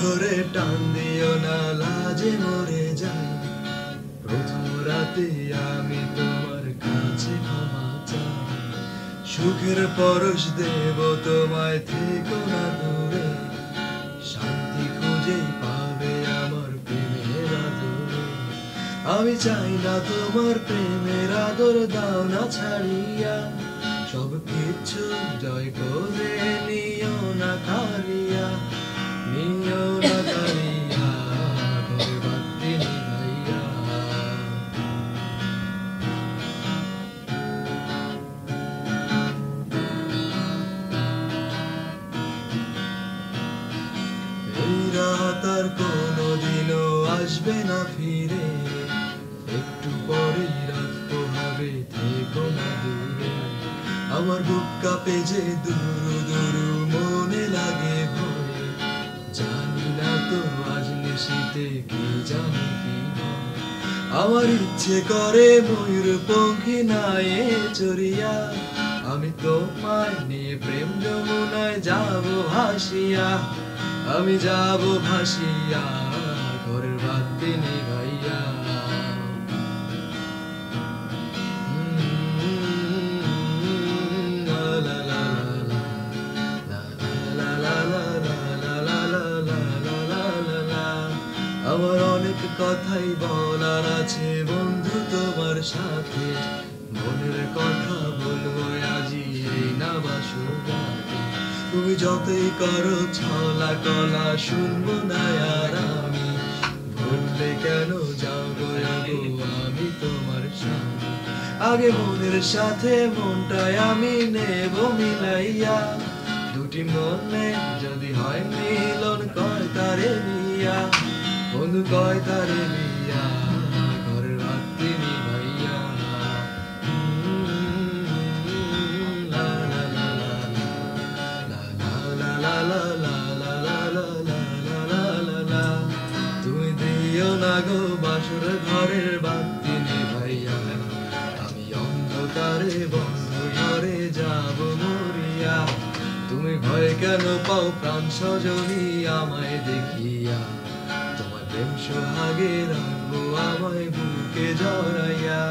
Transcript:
ধরে টান দিও না, লাজে মরে যাই। প্রথম রাতে আমি তোমার কাছে ক্ষমা চাই। সুখের পরশ দেব তোমায়, থেকো না দূরে। শান্তি খুঁজেই পাবে আমার প্রেমের আদরে। আমি চাই না তোমার প্রেমের আদর, দাও না ছাড়িয়া। সব কিছু জয় করে নিও না কারিয়া, নিও না কারিয়া, ঘরে বাতি নিভাইয়া। এই রাত আর কোনোদিনও আসবে না ফিরে, একটু পরেই রাত পোহাবে, থেকো না দূরে। আমার বুক কাঁপে যে দুরু দুরু, মনে লাগে ভয়। জানি না তো আজ নিশীথে কি জানি কি হয়। আমার ইচ্ছে করে ময়ূর পঙ্খী নায়ে চড়িয়া, আমি তোমায় নিয়ে প্রেম যমুনায় যাব ভাসিয়া। আমি যাব ভাসিয়া, ঘরের বাতি নিভাইয়া। আমার অনেক কথাই বলার আছে বন্ধু তোমার সাথে, মনের কথা বলবো আজই এই না বাসুরাতে। তুমি যতই করো ছলা কলা, শুনবো না আর আমি। ভুললে কেন যাও গো আমি তোমার স্বামী। আগে মনের সাথে মনটাই আমি নেব মিলাইয়া। দুটি মনে যদি হয় মিলন, কয় তারে নিয়া বন্ধু, কয় তারে নিয়া, ঘরের বাতি নিভাইয়া। লা লা লা লা লা লা লা লা লা লা লা লা লা লা লা লা। তুমি দিও না গো বাসর ঘরের বাতি নিভাইয়া, আমি অন্ধকারে বন্ধ ঘরে যাব মরিয়া। তুমি ভয় কেন পাও প্রাণ সজনী আমায় দেখিয়া, তোমার প্রেম সোহাগে রাখবো আমায় বুকে জড়াইয়া।